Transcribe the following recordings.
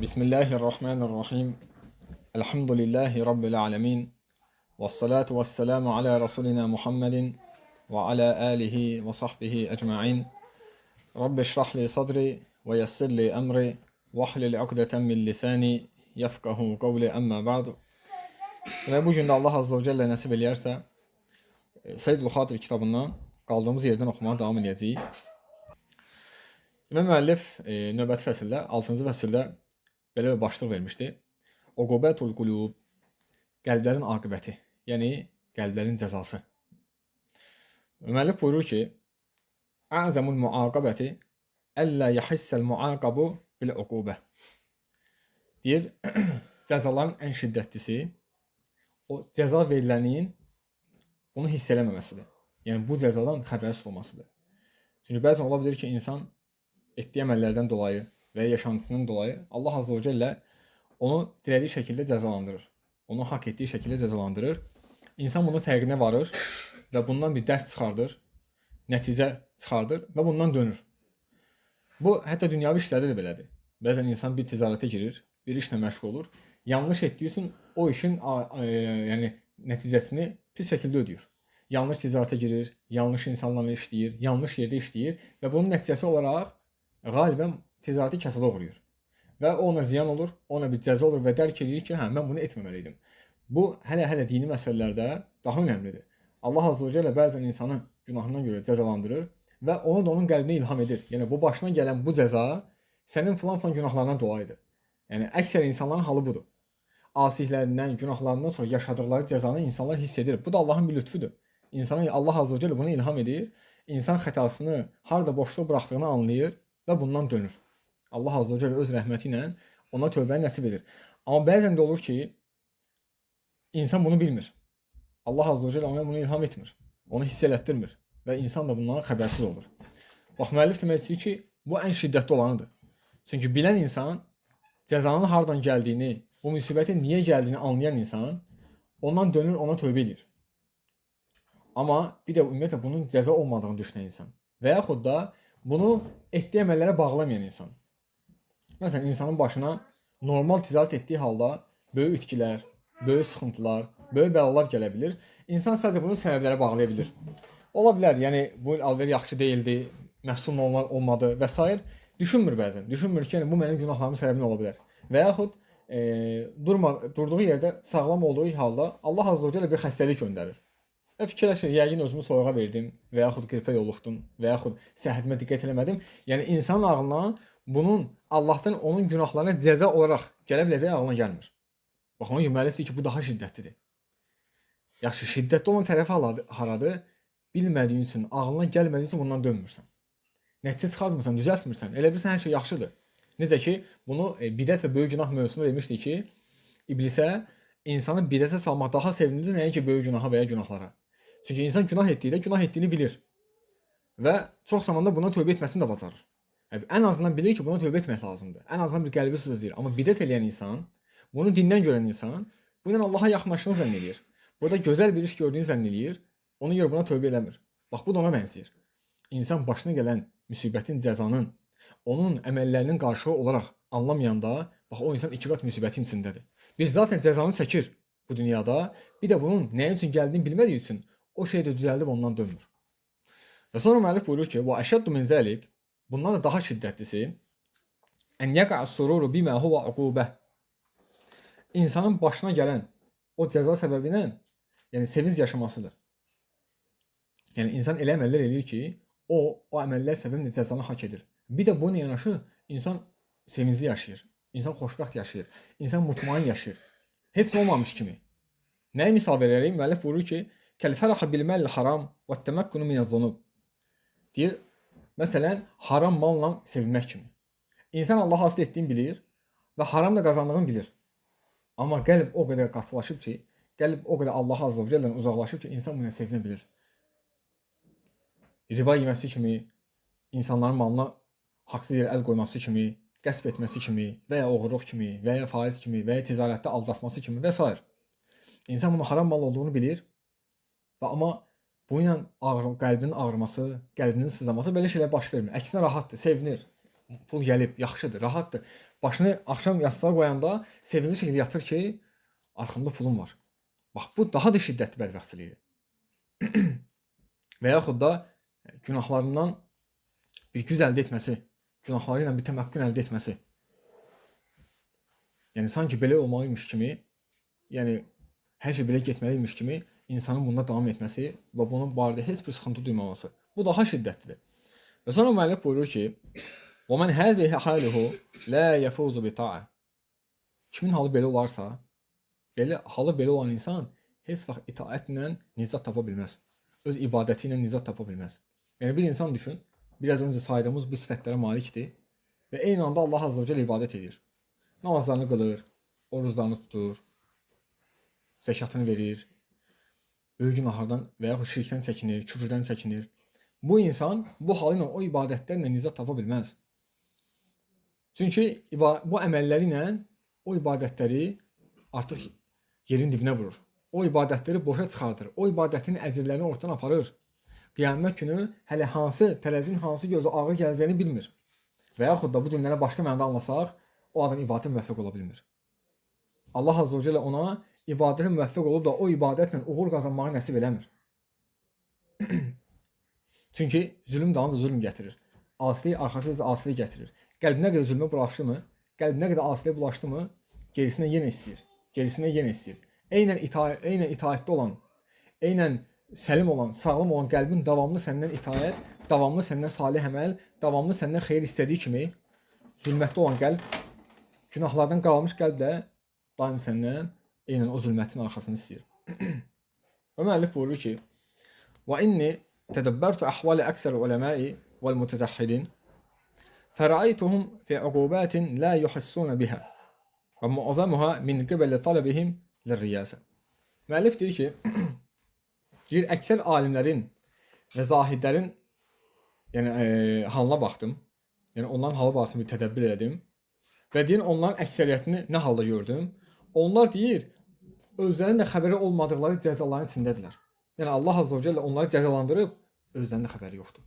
Bismillahirrahmanirrahim. Elhamdülillahi Rabbil alemin. Vessalatu vesselamu ala Resulina Muhammedin ve ala alihi ve sahbihi ecma'in. Rabbi şrahli sadri ve yessirli emri ve ahlil uqdeten min lisani yefkahu qavli emma ba'du. Və bugün də Allah Azze ve Celle nəsib eləyərsə, Seyyidul Xatir kitabından qaldığımız yerdən oxumağa davam edəcəyik. Və müəllif növbəti fəsildə, 6-cı fəsildə belə bir başlıq vermişdi. Uqubətul qulub, qəlblərin aqibəti, yəni qəlblərin cəzası. Müəllif buyurur ki, A'zamul muaqabəti əllə yəhissəl muaqabu bil uqubə. Deyir, cəzaların ən şiddətlisi o cəza verilənin onu hiss eləməməsidir. Yəni bu cəzadan xəbərsiz olmasıdır. Çünki bəzən ola bilir ki, insan etdiyi əməllərdən dolayı və yaşantısından dolayı Allah Azze ve Celle onu dilədiyi şəkildə cəzalandırır. Onu hak etdiyi şəkildə cəzalandırır. İnsan bunun fərqinə varır və bundan bir dərs çıxardır, nəticə çıxardır və bundan dönür. Bu, hətta dünyavi işlərdə də belədir. Bəzən insan bir ticarətə girir, bir işlə məşğul olur. Yanlış etdiyi üçün o işin yəni nəticəsini pis şəkildə ödəyir. Yanlış ticarətə girir, yanlış insanlarla işləyir, yanlış yerdə işləyir və bunun nəticəsi olaraq qalibən ticarəti kəsada uğrayır. Və ona ziyan olur, ona bir cəza olur və dərk edir ki, mən bunu etməməliydim. Bu, hələ dini məsələlərdə daha önəmlidir. Allah Azze ve Celle bəzən insanı günahından görə cəzalandırır və onu da onun qəlbinə ilham edir. Yəni, bu başına gələn bu cəza sənin filan günahlarından dolayıdır. Yəni, əksər insanların halı budur. Asiliklərindən, günahlarından sonra yaşadıqları cəzanı insanlar hiss edir. Bu da Allahın bir lütfüdür. İnsana Allah Azze ve Celle bunu ilham edir. İnsan xətasını, harada boşluq buraxdığını anlayır və bundan dönür. Allah Azze ve Celle öz rəhməti ilə ona tövbəni nəsib edir. Amma bəzən də olur ki, insan bunu bilmir. Allah Azze ve Celle ona bunu ilham etmir. Onu hiss elətdirmir. Və insan da bundan xəbərsiz olur. Bax, müəllif demək istəyir ki, bu ən şiddətli olanıdır. Çünki bilən insan, cəzanın hardan gəldiyini, bu müsibətin niyə gəldiyini anlayan insan, ondan dönür, ona tövbə edir. Amma bir də ümumiyyətlə bunun cəza olmadığını düşünən insan və yaxud da bunu etdiyi əməllərə bağlamayan insan. Məsələn, insanın başına normal ticarət etdiyi halda böyük itkilər, böyük sıxıntılar, böyük bəlalar gələ bilir. İnsan sadəcə bunu səbəblərə bağlaya bilir. Ola bilər, yəni bu il alver yaxşı deyildi, məhsul olmadı və s. Düşünmür bəzən. Düşünmür ki, yəni, bu mənim günahlarımın səbəbinə ola bilər. Və yaxud durduğu yerdə sağlam olduğu halda Allah Azze ve Celle bir xəstəlik göndərir. Və fikirləşir, yəqin özümü soyuğa verdim və yaxud qripə yoluxdum və yaxud səhhətimə diqqət eləmədim. Yəni insanın ağlına bunun Allahdan onun günahlarına cəza olaraq gələ biləcəyi ağlına gəlmir. Bax, ona müəllif deyir ki, bu daha şiddətlidir. Yaxşı, şiddətli olan tərəfi haradır? Bilmədiyin üçün, ağlına gəlmədiyin üçün bundan dönmürsən. Nəticə çıxartmırsan, düzəltmirsən. Elə bilirsən, hər şey yaxşıdır. Necə ki, bunu bidət və böyük günah mövzusunda demişdik ki, iblisə insanı bidətə salmaq daha sevimlidir, nəinki böyük günaha və ya günahlara. Çünki insan günah etdikdə günah etdiyini bilir. Və çox zamanda buna tövbə etməsini də bacarır. Yəni, ən azından bilir ki, buna tövbə etmək lazımdır. Ən azından bir qəlbi sızlayır. Amma bidət eləyən insan, bunu dindən görən insan, bu ilə Allaha yaxınlaşdığını zənn edir. Burada gözəl bir iş gördüyünü zənn edir, ona görə buna tövbə eləmir. Bax, bu da ona bənzəyir. İnsan başına gələn müsibətin, cəzanın, onun əməllərinin qarşılığı olaraq anlamayanda, bax, o insan 2 qat müsibətin içindədir. Bir zaten cəzanı çəkir bu dünyada, bir də bunun nəyin üçün gəldiyini bilmədiyi üçün o şey də düzəldib ondan dönmür. Və sonra müəllif buyurur ki, və əşəddu min zəlik, bundan da daha şiddətlisi, ən yəqə sururu bimə huvə uqubə. İnsanın başına gələn o cəza səbəbinə, yəni sevinç yaşamasıdır. Yəni insan elə əməllər edir ki, o əməllər səbəbinə cəzanı hak edir. Bir də bununla yanaşı insan sevincli yaşayır, insan xoşbəxt yaşayır, insan mutmain yaşayır. Heç olmamış kimi. Nəyə misal verərək? Müəllif buyurur ki, kəl-fərəxə bil-məl haram və təməkkunu minəz-zunub. Deyir, məsələn, haram malla sevinmək kimi. İnsan Allah hasil etdiyini bilir və haram da qazandığını bilir. Amma qəlb o qədər qatılaşıb ki, qəlb o qədər Allah Azze ve Celle'dən uzaqlaşıb ki, insan buna sevinə bilir. Riba yeməsi kimi, insanların malına haqsız yerə əl qoyması kimi, qəsb etməsi kimi, və ya oğurluq kimi, və ya faiz kimi, və ya ticarətdə aldatması kimi və s. İnsan bunun haram mal olduğunu bilir. Amma bu ilə qəlbinin ağrıması, qəlbinin sızlaması belə şeylər baş vermir. Əksinə rahatdır, sevinir. Pul gəlib, yaxşıdır, rahatdır. Başını axşam yastığa qoyanda sevincli şəkildə yatır ki, arxamda pulum var. Bax, bu daha da şiddətli bədbəxtçilikdir. Və yaxud da günahlarından bir güz əldə etməsi, günahları ilə bir təməkkün əldə etməsi. Yəni, sanki belə olmalıymış kimi, yəni, hər şey belə getməliymiş kimi insanın bunda davam etməsi və bunun barədə heç bir sıxıntı duymaması. Bu daha şiddətlidir. Və sonra müəllif buyurur ki, وَمَنْ هَذِهِ حَالِهُ لَا يَفُوزُ بِطَاعَةٍ Kimin halı belə olarsa, halı belə olan insan heç vaxt itaətlə nicat tapa bilməz. Öz ibadəti ilə nicat tapa bilməz. Yəni, bir insan düşün, biraz öncə saydığımız bu sifətlərə malikdir və eyni anda Allah Azze və Cəllə ibadət edir. Namazlarını qılır, oruclarını tutur, zəkatını verir, böyük günahlardan və yaxud şirkdən çəkinir, küfrdən çəkinir. Bu insan bu halı ilə o ibadətlərlə nicat tapa bilməz. Çünki bu əməlləri ilə o ibadətləri artıq yerin dibinə vurur. O ibadətləri boşa çıxardır. O ibadətin əcrlərini ortadan aparır. Qiyamət günü hələ hansı tərəzinin hansı gözü ağır gələcəyini bilmir. Və yaxud da bu cümləni başqa mənada anlasaq, o adam ibadətə müvəffəq ola bilmir. Allah Azze və Cəllə ona ibadətə müvəffəq olub da o ibadətlə uğur qazanmağı nəsib eləmir. Çünki zülm dalınca zülm gətirir. Asilik arxasınca asilik gətirir. Qəlbinə qədər zülmə bulaşdı mı, qəlbinə qədər asiliyə bulaşdı mı, gerisindən yenə istəyir. Gerisindən yenə istəyir. Eynən itaətdə olan, eynən səlim olan, sağlam olan qəlbin davamlı səndən itaət, davamlı səndən salih əməl, davamlı səndən xeyir istədiyi kimi, zülmətdə olan qəlb, günahlardan qalmış qəlb də daim səndən eynən o zülmətin arxasını istəyir. Və müəllif buyurur ki, وَإِنِّي تَدَبَّرْتُ أَحْوَالِ أَكْسَرِ الْعُلَمَاءِ وَالْمُتَزَحِّدِينَ فَرَأَيْتُهُمْ فِي عُقُوبَاتٍ لَا يُحِسُّونَ بِهَا وَمُعْظَمُهَا مِنْ قِبَلِ طَلَبِهِمْ لِلرِّيَاسَةِ Müəllif deyir ki, əksər alimlərin və zahidlərin halına baxdım. Yəni, onların halı barəsində bir tədəbbür elədim. Və deyir, onların əksəriyyətini nə halda gördüm? Onlar deyir, özlərinin də xəbəri olmadıqları cəzaların içindədirlər. Yəni, Allah Azze və Cəllə onları cəzalandırıb, özlərinin də xəbəri yoxdur.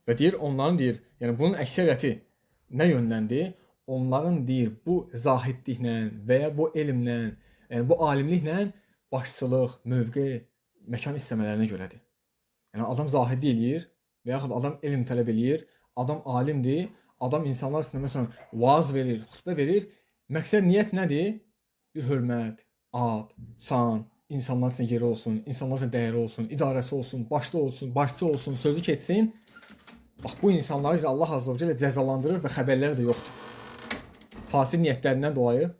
Və deyir, onların deyir, yəni bunun əksəriyyəti nə yönləndir? Onların deyir, bu zahidliklə və ya bu elmlə, yəni bu alimliklə başçılıq, mövqe, məkan istəmələrinə görədir. Yəni, adam zahidlik eləyir və yaxud adam elm tələb eləyir, adam alimdir, adam insanlar içində məsələn vaaz verir, xütbə verir. Məqsəd, niyyət nədir? Bir hörmət, ad, san, insanlar üçün yeri olsun, insanlar üçün dəyəri olsun, idarəsi olsun, başçı olsun, sözü keçsin. Bax, bu insanları Allah Azze və Cəllə cəzalandırır və xəbərləri də yoxdur. Fasil niyyətlərindən dolayı,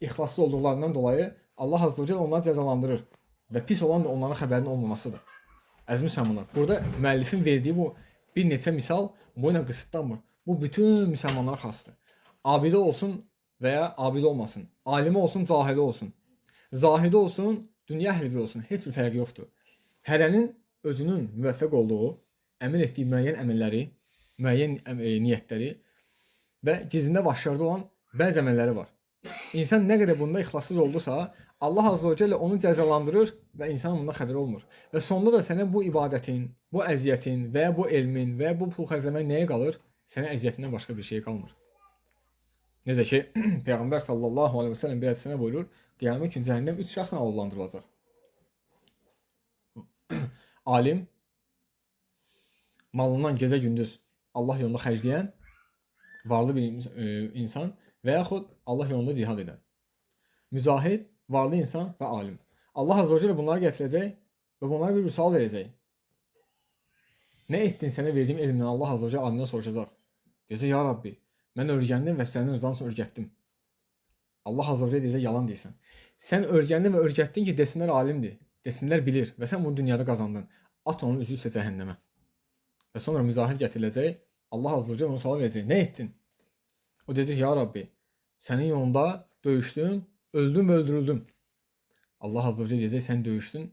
ixlassız olduqlarından dolayı Allah Azze və Cəllə onları cəzalandırır və pis olan da onların xəbərinin olmamasıdır. Əziz müsəlmanlar, burada müəllifin verdiyi bu bir neçə misal bu ilə qısıtlanmır. Bu bütün müsəlmanlara xasdır. Abidə olsun və ya abidə olmasın, alimə olsun, cahili olsun, zahidi olsun, dünya əhli olsun, heç bir fərqi yoxdur. Hərənin özünün müvəffəq olduğu, əmil etdiyi müəyyən əməlləri, müəyyən niyyətləri və gizlində və aşkarda olan bəzi əməlləri var. İnsan nə qədər bunda ixlassız oldusa, Allah Azze və Cəllə onu cəzalandırır və insanın bundan xəbəri olmur. Və sonunda da sənə bu ibadətin, bu əziyyətin və ya bu elmin və ya bu pul xərcləmək nəyə qalır? Sənə əziyyətindən başqa bir şey qalmır. Necə ki, Peyğəmbər sallallahu aleyhi və səlləm bir hədisində buyurur, qiyamət gün cəhənnəm 3 şəxslə alovlandırılacaq. Alim, malından gecə-gündüz Allah yolunda xərcləyən varlı bir insan və yaxud Allah yolunda cihad edən. Mücahid, varlı insan və alim. Allah Azze və Cəllə bunları gətirəcək və bunlara bir sual verəcək. Nə etdin sənə verdiyim elmdən? Allah Azze və Cəllə alimdən soruşacaq. Deyəcək, ya Rabbi, mən öyrəndim və sənin rızan üçün öyrətdim. Allah Azze və Cəllə deyəcək, yalan deyirsən. Sən öyrəndin və öyrətdin ki, desinlər alimdir, desinlər bilir və sən bunu dünyada qazandın. At onun üzü isə cəhənnəmə. Və sonra müzahid gətiriləcək, Allah Azze və Cəllə ona sual verəcək, nə etdin? O deyəcək, ya Rabbi, sənin yolunda döyüşdüm, öldüm və öldürüldüm. Allah Azze və Cəllə deyəcək, sən döyüşdün,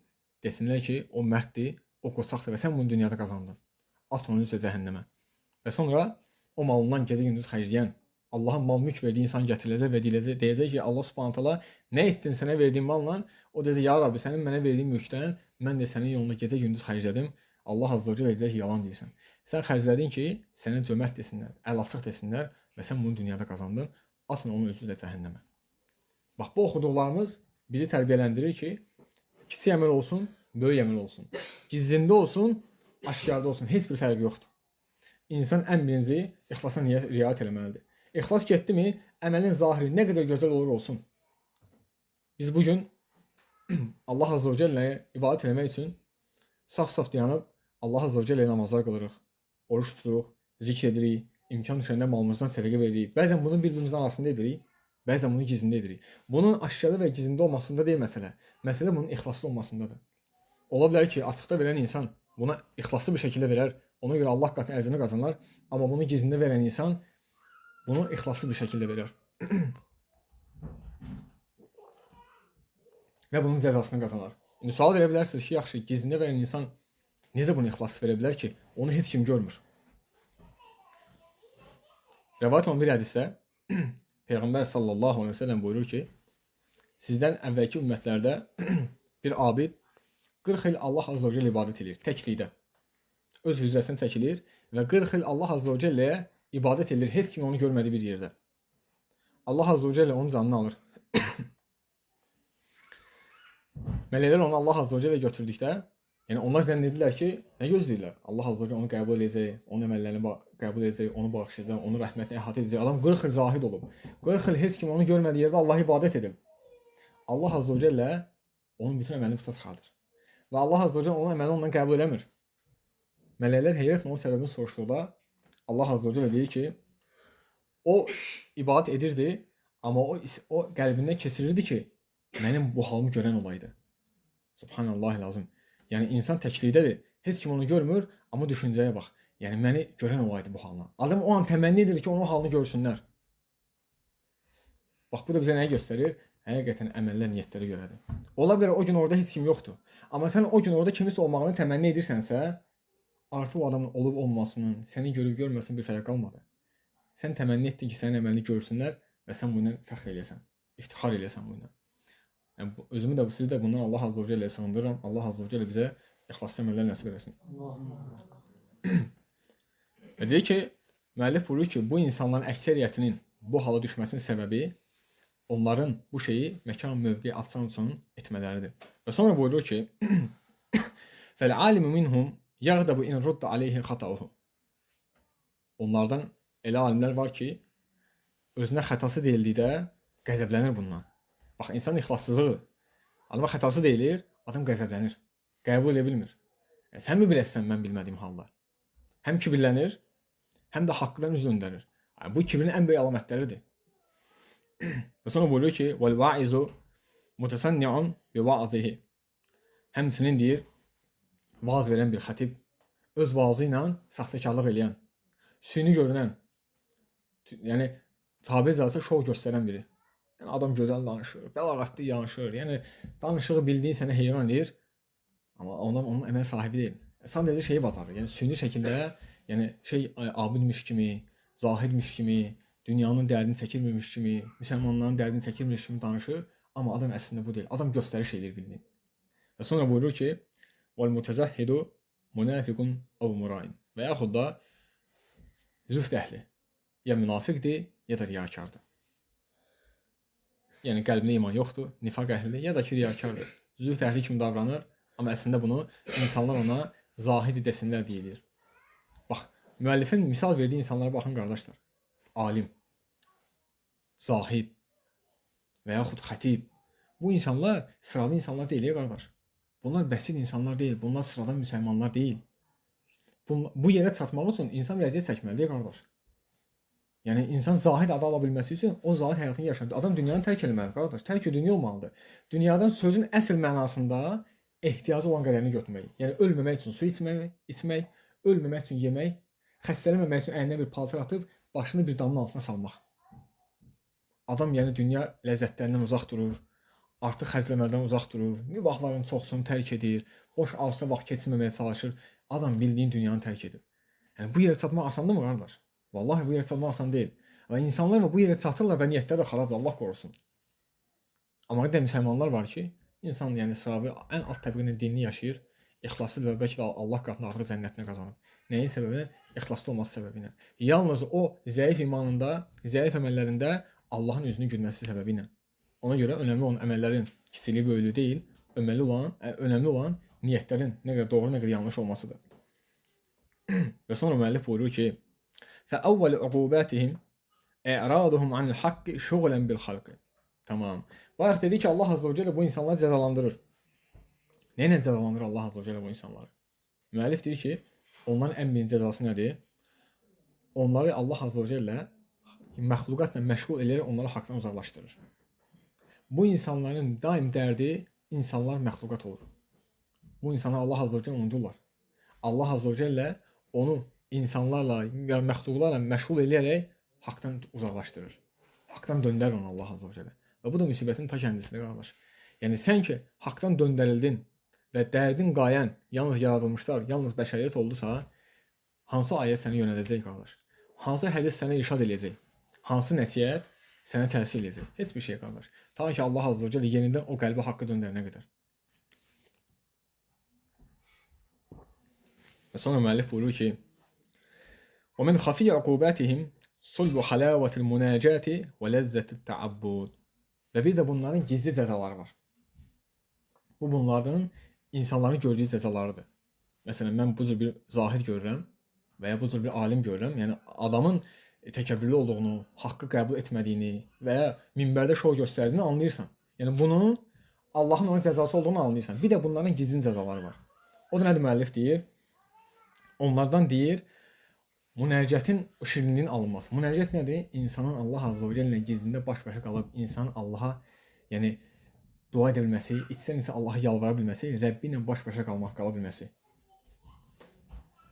desinlər ki, o mərddir, o qoçaqdır və sən bunu dünyada qazandın. At onun üzə cəhənnəmə. Və sonra o malından gecə-gündüz xərcləyən, Allahın mal mülk verdiyi insan gətiriləcək və deyəcək ki, Allah Subhanahu taala nə etdin sənə verdiyim malla? O deyəcək, ya Rabbi, sənin mənə verdiyin mülkdən mən də sənin yolunda gecə-gündüz xərclədim. Allah Azze və Cəllə deyəcək ki, yalan deyirsən. Sən xərclədin ki, sənə cömərd desinlər, əl açıq desinlər və sən bunu dünyada qazandın. Atın onun özü də cəhənnəmə. Bax, bu oxuduqlarımız bizi tərbiyələndirir ki, kiçik əməl olsun, böyük əməl olsun. Gizlində olsun, aşkarda olsun. Heç bir fərqi yoxdur. İnsan ən birinci ixlasa riayət eləməlidir. İxlas getdimi, əməlin zahiri nə qədər gözəl olur olsun. Biz bugün Allah Azze və Celləyə ibadət eləmək üçün saf-saf dayanıb Allah Azze və Celləyə namazlar qılırıq, oruç tuturuq, zikr edirik, imkan düşəndə malımızdan sədəqə veririk. Bəzən bunu bir-birimizin arasında edirik, bəzən bunu gizlində edirik. Bunun aşkarda və gizlində olmasında deyil məsələ. Məsələ bunun ixlaslı olmasındadır. Ola bilər ki, açıqda verən insan buna ixlaslı bir şəkildə verər, ona görə Allah qatına əcrini qazanar, amma bunu gizlində verən insan bunu ixlaslı bir şəkildə verər. Və bunun cəzasını qazanar. İndi sual verə bilərsiniz ki, yaxşı, gizlində verən insan necə bunu ixlaslı verə bilər ki, onu heç kim görmür? Rəvayət olan bir hədisdə Peyğəmbər sallallahu aleyhi ve sellem buyurur ki, sizdən əvvəlki ümmətlərdə bir abid 40 il Allah Azze və Cəllə ibadət edir, təklikdə. Öz hücrəsində çəkilir və 40 il Allah Azze və Cəlləyə ibadət edir, heç kim onu görmədiyi bir yerdə. Allah Azze və Cəllə onun canını alır. Mələklər onu Allah Azze və Cəllə götürdükdə, yəni onlar zənn edirlər ki, nə gözləyirlər? Allah Azze və Cəllə onu qəbul edəcək, onun əməllərini qəbul edəcək, onu bağışlayacaq, onun rəhmətini əhatə edəcək. Adam 40 il zahid olub. 40 il heç kim onu görmədiyi yerdə Allah'a ibadət edib. Allah Azze və Cəllə onun bütün əməlini puça çıxardır. Və Allah Azze və Cəllə onun əməlini ondan qəbul eləmir. Mələklər heyrətlə onun səbəbini soruşduqda Allah Azze və Cəllə deyir ki, o ibadət edirdi, amma o qəlbindən keçirirdi ki, mənim bu halımı görən olaydı. Subhanallah lazım. Yəni insan təklikdədir. Heç kim onu görmür, amma düşüncəyə bax. Yəni məni görən olaydı bu halına. Adam o an təmənni edir ki, onun halını görsünlər. Bax bu da bizə nəyi göstərir? Həqiqətən əməllər niyyətləri görədir. Ola bilər o gün orada heç kim yoxdur. Amma sən o gün orada kimisə olmağını təmənni edirsənsə, artıq o adamın olub olmasının, səni görüb görməsin bir fərq qalmadı. Sən təmənni etdin ki, sənin əməlini görsünlər və sən bundan fəxr eləyəsən, iftixar eləyəsən bundan. Yəni, özümü də sizi də bundan Allah Azze və Cəlləyə sığındırıram. Allah Azze və Cəllə bizə ixlaslı əməllər nəsib eləsin. Və deyir ki, müəllif buyurur ki, bu insanların əksəriyyətinin bu hala düşməsinin səbəbi onların bu şeyi məkan mövqe atsan üçün etmələridir. Və sonra buyurur ki, fəl-alimu minhum yağdabu in rudda aleyhi xatauhu. Onlardan elə alimlər var ki, özünə xətası deyildikdə qəzəblənir bundan. Bax, insan ixlassızlığı. Adama xətası deyilir, adam qəzəblənir. Qəbul edə bilmir. Sən mi biləsən mən bilmədiyim halda? Həm kibirlənir, həm də haqqdan üz döndərir. Bu kibrin ən böyük əlamətləridir. Və sonra buyurur ki, vəl-va'izu mutasanni'un bi va'zihi. Həmçinin deyir, vaaz verən bir xətib, öz vaazı ilə saxtakarlıq eləyən, süni görünən, yəni tabiri caizsə şov göstərən biri. Yəni adam gözəl danışır, bəlağətli danışır, yəni danışığı bildiyin sənə heyran edir, amma onun əməl sahibi deyil. Sadəcə şeyi bacarır, yəni süni şəkildə, yəni abidmiş kimi, zahidmiş kimi, dünyanın dərdini çəkilmirmiş kimi, müsəlmanların dərdini çəkilmirmiş kimi danışır, amma adam əslində bu deyil. Adam göstəriş eləyir bildiyin. Və sonra buyurur ki, "Vel-mutazahhidu munafiqun aw murain." Və yaxud da zühd əhli ya münafiqdir, ya da riyakardır. Yəni qəlbində iman yoxdur, nifaq əhlidir, ya da ki riyakardır. Zühd əhli kimi davranır, amma əslində bunu insanlar ona zahidi desinlər deyilir. Bax, müəllifin misal verdiyi insanlara baxın qardaşlar. Alim, zahid və yaxud xətib. Bu insanlar sıravi insanlar deyil, qardaş. Bunlar bəsit insanlar deyil, bunlar sıradan müsəlmanlar deyil. Bu yerə çatmaq üçün insan vəziyyət çəkməlidir, qardaş. Yəni insan zahid adı ala bilməsi üçün o zahid həyatını yaşadı. Adam dünyanı tərk etməlidir, qardaş. Tərk dünya olmalıdır. Dünyadan sözün əsl mənasında ehtiyacı olan qədərini götürmək. Yəni ölməmək üçün su içmək, ölməmək üçün yemək, xəstələnməmək üçün əyninə bir paltar atıb başını bir damın altına salmaq. Adam yəni dünya ləzzətlərindən uzaq durur, artıq xərcləmələrdən uzaq durur, mübahların çoxsunu tərk edir, boş arzuda vaxt keçirməməyə çalışır. Adam bildiyin dünyanı tərk edib. Yəni bu yerə çatmaq asandır mı, qardaş? Vallahi bu yerə çatmaq asan deyil. Və insanlar bu yerə çatırlar və niyyətləri də xarabdır, Allah qorusun. Amma bir də müsəlmanlar var ki, insan yəni sıravi ən alt təbəqənin dinini yaşayır, İxlaslı və bəlkə də Allah qatında artıq cənnətini qazanıb. Nəyin səbəbi? İxlaslı olması səbəbi ilə. Yalnız o zəif imanında, zəif əməllərində Allahın üzünü gülməsi səbəbi ilə. Ona görə önəmli olan əməllərin kiçiliyi, böyüklüyü deyil, önəmli olan niyyətlərin nə qədər doğru, nə qədər yanlış olmasıdır. Və sonra müəllif buyurur ki: "Fəəvvəl uqubatihim i'raduhum anil haqqi şuğlan bil xalqi." Tamam. Bayaq dedi ki, Allah Azze ve Celle bu insanları cəzalandırır. Nə ilə cəzalandırır Allah Azze ve Celle bu insanları? Müəllif deyir ki, onların ən birinci cəzası nədir? Onları Allah Azze ve Celle məxluqatla məşğul edərək onları haqdan uzaqlaşdırır. Bu insanların daim dərdi insanlar məxluqat olur. Bu insanlar Allah Azze ve Celle unudurlar. Allah Azze ve Celle onu insanlarla və məxluqlarla məşğul edərək haqdan uzaqlaşdırır. Haqdan döndər onu Allah Azze ve Celle. Və bu da müsibətin ta kəndisidir qardaş. Yəni sən ki haqdan döndərildin və dərdin qayən yalnız yaradılmışlar, yalnız bəşəriyyət oldusa, hansı ayət səni yönədəcək qardaş? Hansı hədis sənə irşad edəcək? Hansı nəsihət sənə təsir edəcək? Heç bir şey qardaş. Ta ki Allah Azze ve Celle yenidən o qəlbi haqqı döndərənə qədər. Və sonra müəllif buyurur ki: "Və min xafiyyə uqubatihim sulbu halavetil munacati və lezzetit ta'abbud." Və bir də bunların gizli cəzaları var. Bu bunların insanların gördüyü cəzalarıdır. Məsələn, mən bu cür bir zahid görürəm və ya bu cür bir alim görürəm. Yəni adamın təkəbbürlü olduğunu, haqqı qəbul etmədiyini və ya minbərdə şov göstərdiyini anlayırsan. Yəni bunun Allahın onun cəzası olduğunu anlayırsan. Bir də bunların gizli cəzaları var. O da nədir müəllif deyir? Onlardan deyir, münəccətin şirinliyin alınması. Münəccət nədir? İnsanın Allah Azze ve Celle ilə gizlində baş-başa qalıb, insanın Allaha, yəni dua edə bilməsi, içsən-içə Allaha yalvara bilməsi, Rəbbi ilə baş-başa qalmaq, qala bilməsi.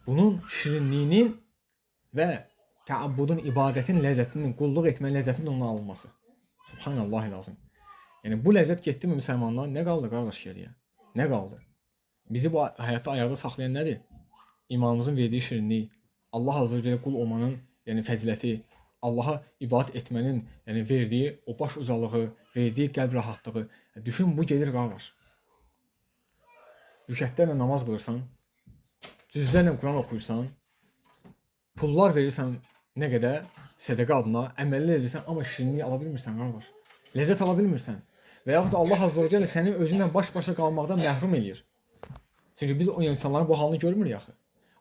Bunun şirinliyinin və təabbudun, ibadətin ləzzətinin, qulluq etmənin ləzzətinin ondan alınması. Subhanallahil azim. Yəni bu ləzzət getdi mi müsəlmanlar? Nə qaldı qardaş geriyə? Nə qaldı? Bizi bu həyatı ayarda saxlayan nədir? İmanımızın verdiyi şirinlik, Allah Azze ve Celle qul olmanın, yəni fəziləti, Allaha ibadət etmənin, yəni verdiyi o baş ucalığı, verdiyi qəlb rahatlığı. Düşün, bu gedir qardaş. Rükətlərlə namaz qılırsan, cüzlərlə Quran oxuyursan, pullar verirsən nə qədər sədəqə adına, əməllər edirsən, amma şirinlik ala bilmirsən qardaş. Ləzzət ala bilmirsən. Və yaxud da Allah Azze ve Celle səni özünlə baş-başa qalmaqdan məhrum eləyir. Çünki biz o insanların bu halını görmürük axı.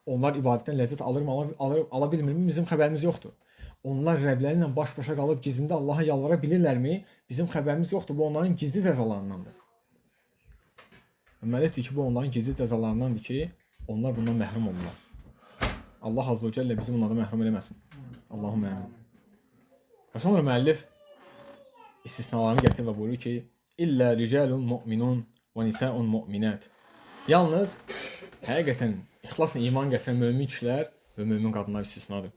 Onlar ibadətdən ləzzət ala bilmirmi? Bizim xəbərimiz yoxdur. Onlar Rəbləri ilə baş-başa qalıb gizlində Allaha yalvara bilirlərmi? Bizim xəbərimiz yoxdur. Bu onların gizli cəzalarındandır. Müəllif deyir ki, bu onların gizli cəzalarındandır ki, onlar bundan məhrum olurlar. Allah Azze ve Celle bizi bunlardan məhrum eləməsin. Allahümme əmin. Və sonra müəllif istisnalarını gətirir və buyurur ki: "İllə ricalun mu'minun və nisa'un mu'minat." Yalnız həqiqətən ixlasla iman gətirən mömin kişilər və mömin qadınlar istisnadır.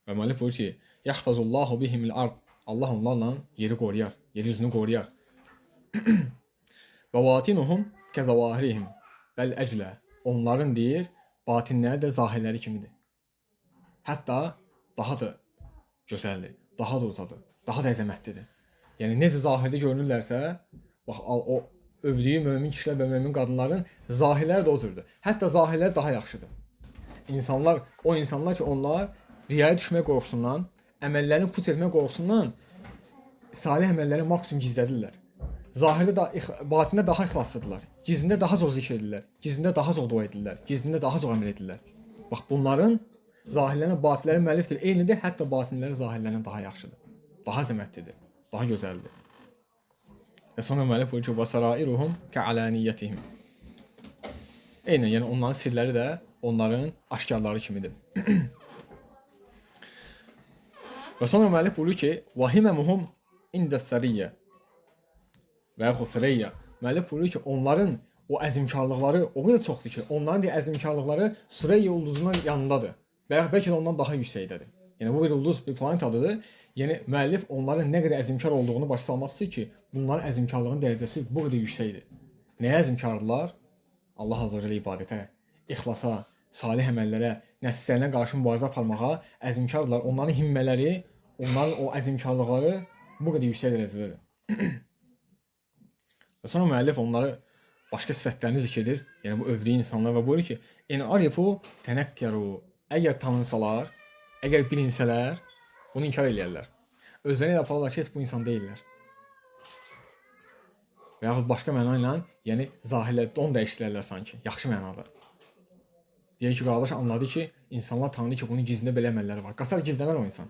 Və müəllif buyurur ki: "Yahfazullahu bihimil ard." Allah onlarla yeri qoruyar, yer üzünü qoruyar. Və vatinuhum kəzavahirihim bəl əclə. Onların deyir, batinləri də zahirləri kimidir. Hətta daha da gözəldir, daha da ucadır, daha da əzəmətlidir. Yəni necə zahirdə görünürlərsə, bax o övdüyü mömin kişilər və mömin qadınların zahirləri də o cürdür. Hətta zahirləri daha yaxşıdır. O insanlar ki, onlar riyaya düşmək qorxusundan, əməllərini put etmək qorxusundan salih əməlləri maksimum gizlədirlər. Zahirdə batində daha ixlaslıdırlar. Gizlində daha çox zikr edirlər. Gizlində daha çox dua edirlər. Gizlində daha çox əmr edirlər. Bax bunların zahirlərinə batinləri müəllifdir. Eynidir, hətta batinləri zahirlərindən daha yaxşıdır. Daha əzəmətlidir, daha gözəldir. Və sonra müəllif buyurur ki: "Vasarairuhum ka'alaniyyatihim." Eynən, yəni onların sirləri də onların aşkarları kimidir. Və sonra müəllif buyurur ki: "Vahimemuhum indəs-sariyyə." Və yaxud sırayya. Müəllif buyurur ki, onların o əzimkarlıqları o qədər çoxdur ki, onların əzimkarlıqları Süreyya ulduzunun yanındadır. Və bəlkə də ondan daha yüksəkdədir. Yəni bu bir ulduz, bir planet adıdır. Yəni müəllif onların nə qədər əzimkar olduğunu başa salmaq istəyir ki, bunların əzimkarlığının dərəcəsi bu qədər yüksəkdir. Nəyə əzimkardılar? Allah Azze ve Celle ibadətə, ixlasa, salih əməllərə, nəfslərinə qarşı mübarizə aparmağa əzimkardılar. Onların himmələri, onların o əzimkarlıqları bu qədər yüksək dərəcədədir. Və sonra müəllif onları başqa sifətlərini zikr edir. Yəni bu övriyi insanlar və buyurur ki, "En arifu tenekkeru." Əgər tanınsalar, əgər bilinsələr, bunu inkar eləyərlər. Özləri ilə aparırlar ki, heç bu insan deyirlər. Və yaxud başqa məna ilə, yəni zahirlə don dəyişdirərlər sanki, yaxşı mənada. Deyir ki, qardaş anladı ki, insanlar tanıdı ki, bunun gizlində belə əməlləri var. Qatar gizlənər o insan.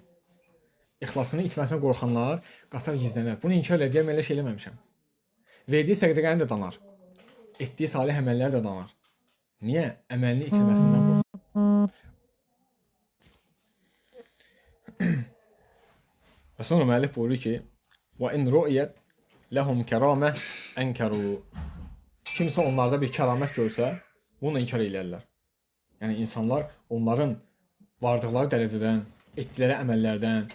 İxlasını itməsinə qorxanlar qatar gizlənər. Bunu inkar edir, mən elə şey eləməmişəm. Verdiyi sədəqəni də danar. Etdiyi salih əməlləri də danar. Niyə? Əməlini itirməsindən qorxur. Və sonra müəllif buyurur ki, "Və in ru'yat lahum karamah ankaru." Kimsə onlarda bir kəramət görsə, bunu inkar eləyərlər. Yəni insanlar onların vardıqları dərəcədən, etdikləri əməllərdən,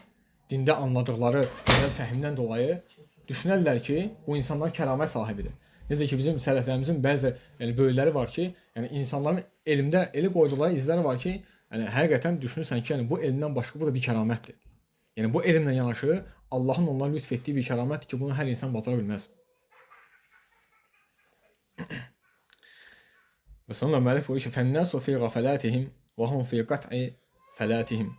dində anladıqları gözəl fəhmdən dolayı düşünərlər ki, bu insanlar kəramət sahibidir. Necə ki bizim sələflərimizin bəzi böyükləri var ki, yəni insanların elmdə elə qoyduqları izləri var ki, yəni həqiqətən düşünürsən ki, yəni bu elmdən başqa bu da bir kəramətdir. Yəni bu elmlə yanaşı Allahın onlara lütf etdiyi bir kəramətdir ki, bunu hər insan bacara bilməz. Və sonra müəllif buyurur ki, "Fənnəsu fi ğafəlatihim və hum fi qat'i fəlatihim."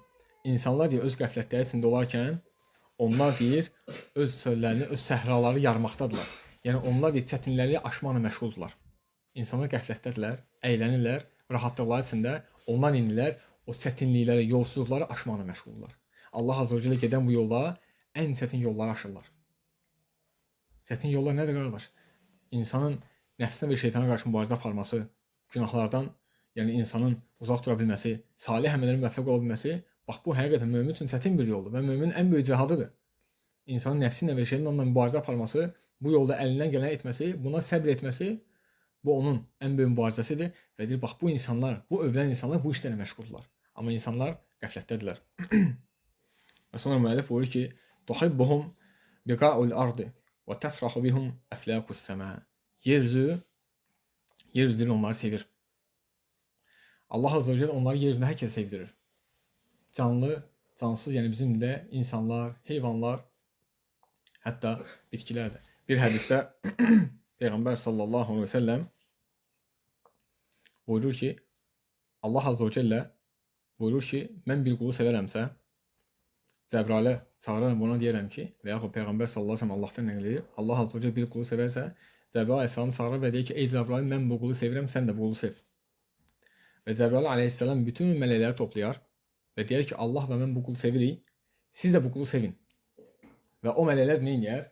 İnsanlar deyir öz qəflətləri içində olarkən, onlar deyir öz çöllərini, öz səhraları yarmaqdadılar. Yəni onlar deyir çətinlikləri aşmaqla məşğuldurlar. İnsanlar qəflətdədirlər, əylənirlər, rahatlıqları içində onlar indilər o çətinlikləri, yolsuzluqları aşmaqla məşğuldurlar. Allah Azza və Cəllə gedən bu yolda ən çətin yolları aşırlar. Çətin yollar nədir qardaş? İnsanın nəfsinə və şeytana qarşı mübarizə aparması, günahlardan, yəni insanın uzaq dura bilməsi, salih əməllərə müvəffəq ola bilməsi, bax bu həqiqətən mömin üçün çətin bir yoldur və möminin ən böyük cihadıdır. İnsanın nəfsi ilə və şeytanla mübarizə aparması, bu yolda əlindən gələni etməsi, buna səbr etməsi, bu onun ən böyük mübarizəsidir və deyir bax bu insanlar, bu övlən insanlar bu işlərlə məşğuldurlar. Amma insanlar qəflətdədirlər. Və sonra müəllif buyurur ki, "Tuhibbuhum biqa'ul ardı və tefrahu bihum aflakus sema." Yeryüzü onları sevir. Allah Azze və Celle onları yeryüzündə hər kəsə sevdirir. Canlı, cansız, yəni bizim də insanlar, heyvanlar, hətta bitkilər də. Bir hədisdə Peyğəmbər sallallahu aleyhi və səlləm buyurur ki, Allah Azze və Celle buyurur ki, mən bir qulu sevərəmsə, Cəbrailə çağıraram, buna deyərəm ki, və yaxud Peyğəmbər sallallahu aleyhi və səlləm Allahdan nəql edir, Allah Azze və Celle bir qulu sevərsə, Cəbrail aleyhissalam çağırır və deyir ki, ey Cəbrail, mən bu qulu sevirəm, sən də bu qulu sev. Və Cəbrail aleyhissalam bütün mələkləri toplayar və deyər ki, Allah və mən bu qulu sevirik, siz də bu qulu sevin. Və o mələklər nə edir?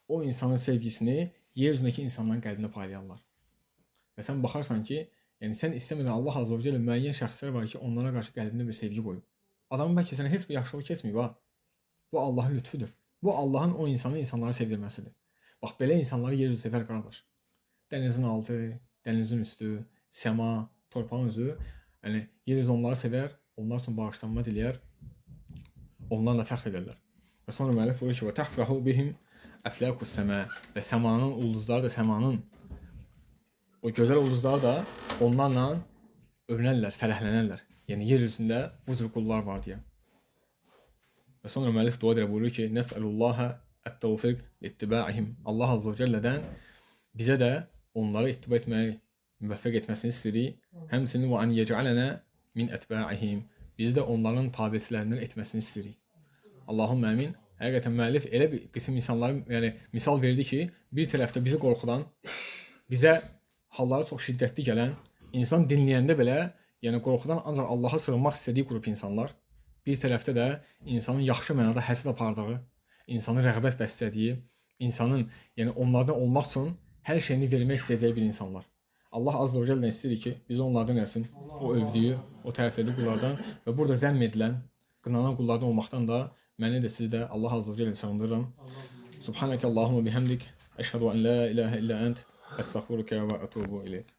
O insanın sevgisini yeryüzündəki insanların qəlbinə paylayarlar. Və sən baxarsan ki, yəni sən istəmədən Allah Azze və Celle müəyyən şəxslər var ki, onlara qarşı qəlbində bir sevgi qoyub. Adamın bəlkə sənə heç bir yaxşılıq keçməyib ha. Bu Allahın lütfüdür. Bu Allahın o insanı insanlara sevdirməsidir. Bax belə insanları yeryüzü sevər qardaş. Dənizin altı, dənizin üstü, səma, torpağın üzü, yəni yeryüzü onları sevər, onlar üçün bağışlanma diləyər, onlarla fəxr edərlər. Və sonra müəllif buyurur ki, "Və təhfrahu bihim aflakus sema." Və səmanın ulduzları da səmanın o gözəl ulduzları da onlarla övünərlər, fərəhlənərlər. Yəni yeryüzündə bu cür qullar var deyə. Və sonra müəllif dua edir buyurur ki, "Nəs'alullaha at-tawfiq li-ittiba'ihim." Allah Azze və Cellədən bizə də onları ittiba etməyi müvəffəq etməsini istəyirik. Həmçinin "Və an yec'alana min atba'ihim." Bizi də onların tabiçilərindən etməsini istəyirik. Allahumma amin. Həqiqətən müəllif elə bir qism insanları, yəni misal verdi ki, bir tərəfdə bizi qorxudan, bizə halları çox şiddətli gələn, insan dinləyəndə belə, yəni qorxudan ancaq Allaha sığınmaq istədiyi qrup insanlar, bir tərəfdə də insanın yaxşı mənada həsəd apardığı, insanın rəğbət bəslədiyi, insanın yəni onlardan olmaq üçün hər şeyini vermək istəyəcəyi bir insanlar. Allah Azze və Cəllə istəyir ki, bizi onlardan etsin, o övdüyü, o tərif etdiyi qullardan və burada zəmm edilən, qınanan qullardan olmaqdan da məni də siz də Allah Azze və Cəllə sığındırıram. Subhanəkə Allahumma bihamdik, əşhədu an la ilahe illə ənt, əstəğfiruka və ətubu ileyk.